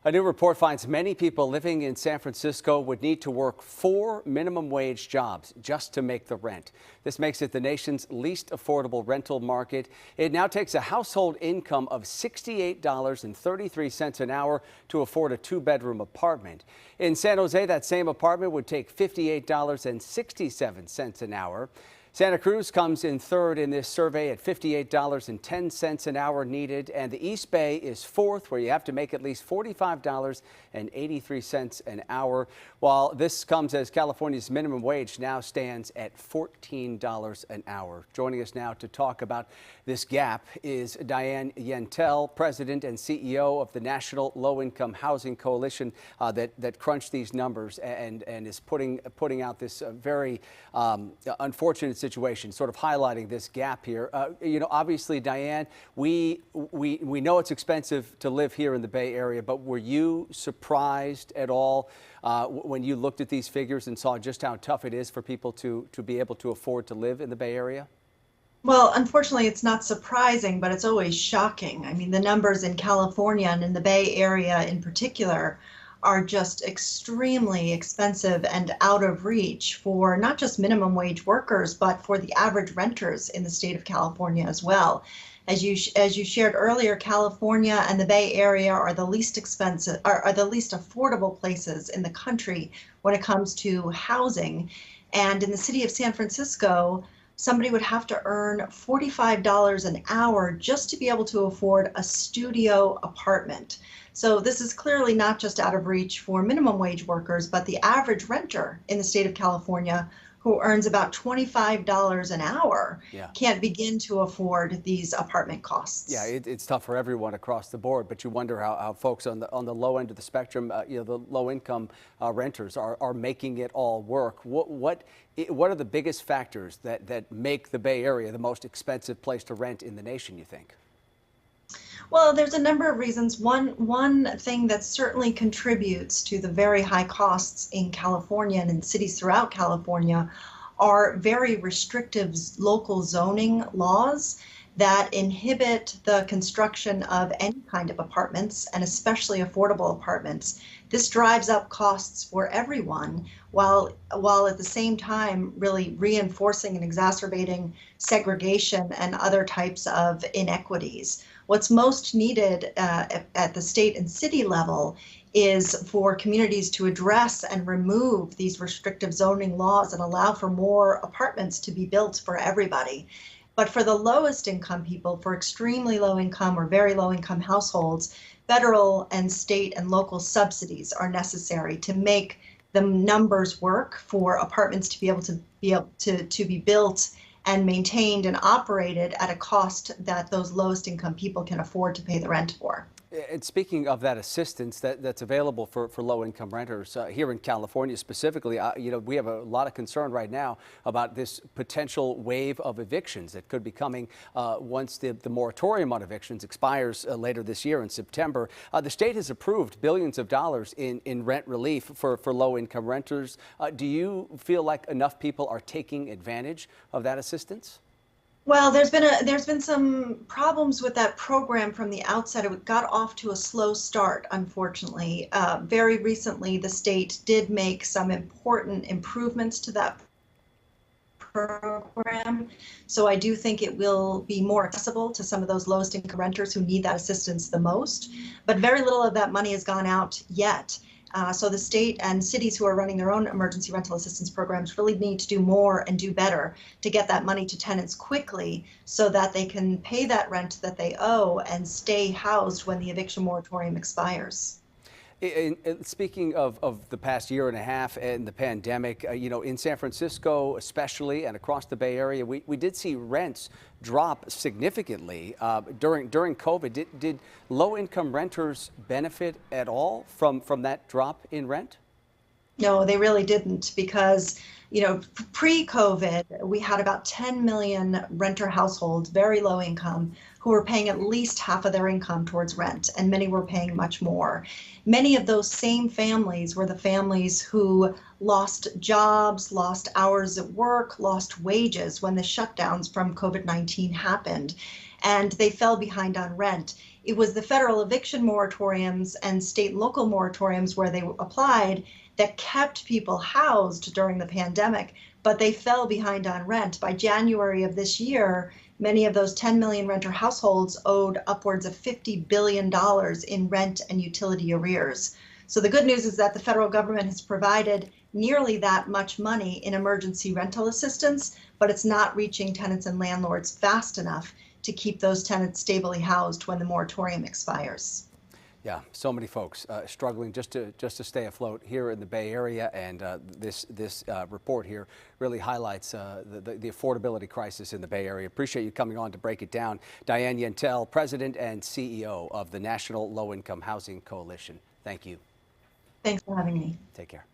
A new report finds many people living in San Francisco would need to work 4 minimum wage jobs just to make the rent. This makes it the nation's least affordable rental market. It now takes a household income of $68.33 an hour to afford a 2-bedroom apartment. In San Jose, that same apartment would take $58.67 an hour. Santa Cruz comes in third in this survey at $58.10 an hour needed, and the East Bay is fourth, where you have to make at least $45.83 an hour. While this comes as California's minimum wage now stands at $14 an hour. Joining us now to talk about this gap is Diane Yentel, President and CEO of the National Low-Income Housing Coalition that crunched these numbers and is putting out this very unfortunate situation, sort of highlighting this gap here. Obviously, Diane, we know it's expensive to live here in the Bay Area, but were you surprised at all when you looked at these figures and saw just how tough it is for people to be able to afford to live in the Bay Area? Well, unfortunately, it's not surprising, but it's always shocking. I mean, the numbers in California and in the Bay Area in particular are just extremely expensive and out of reach for not just minimum wage workers, but for the average renters in the state of California as well. As you shared earlier, California and the Bay Area are the least expensive, are the least affordable places in the country when it comes to housing. And in the city of San Francisco, somebody would have to earn $45 an hour just to be able to afford a studio apartment. So this is clearly not just out of reach for minimum wage workers, but the average renter in the state of California who earns about $25 an hour can't begin to afford these apartment costs. Yeah, it's tough for everyone across the board, but you wonder how folks on the low end of the spectrum, the low income renters are making it all work. What are the biggest factors that make the Bay Area the most expensive place to rent in the nation, you think? Well, there's a number of reasons. One thing that certainly contributes to the very high costs in California and in cities throughout California are very restrictive local zoning laws that inhibit the construction of any kind of apartments, and especially affordable apartments. This drives up costs for everyone, while at the same time really reinforcing and exacerbating segregation and other types of inequities. What's most needed at the state and city level is for communities to address and remove these restrictive zoning laws and allow for more apartments to be built for everybody. But for the lowest income people, for extremely low income or very low income households, federal and state and local subsidies are necessary to make the numbers work for apartments to be able to be built and maintained and operated at a cost that those lowest income people can afford to pay the rent for. And speaking of that assistance that's available for low-income renters here in California specifically, we have a lot of concern right now about this potential wave of evictions that could be coming once the moratorium on evictions expires later this year in September. The state has approved billions of dollars in rent relief for low-income renters. Do you feel like enough people are taking advantage of that assistance? Well, there's been some problems with that program from the outset. It got off to a slow start, unfortunately. Very recently, the state did make some important improvements to that program. So I do think it will be more accessible to some of those lowest income renters who need that assistance the most. But very little of that money has gone out yet. So the state and cities who are running their own emergency rental assistance programs really need to do more and do better to get that money to tenants quickly so that they can pay that rent that they owe and stay housed when the eviction moratorium expires. Speaking of the past year and a half and the pandemic, in San Francisco especially and across the Bay Area, we did see rents drop significantly during COVID. Did low-income renters benefit at all from that drop in rent? No, they really didn't, because pre-COVID, we had about 10 million renter households, very low income, who were paying at least half of their income towards rent, and many were paying much more. Many of those same families were the families who lost jobs, lost hours at work, lost wages when the shutdowns from COVID-19 happened, and they fell behind on rent. it was the federal eviction moratoriums and state and local moratoriums where they applied that kept people housed during the pandemic, but they fell behind on rent. By January of this year, many of those 10 million renter households owed upwards of $50 billion in rent and utility arrears. So the good news is that the federal government has provided nearly that much money in emergency rental assistance, but it's not reaching tenants and landlords fast enough to keep those tenants stably housed when the moratorium expires. Yeah, so many folks struggling just to stay afloat here in the Bay Area, and this report here really highlights the affordability crisis in the Bay Area. Appreciate you coming on to break it down. Diane Yentel, President and CEO of the National Low Income Housing Coalition. Thank you. Thanks for having me. Take care.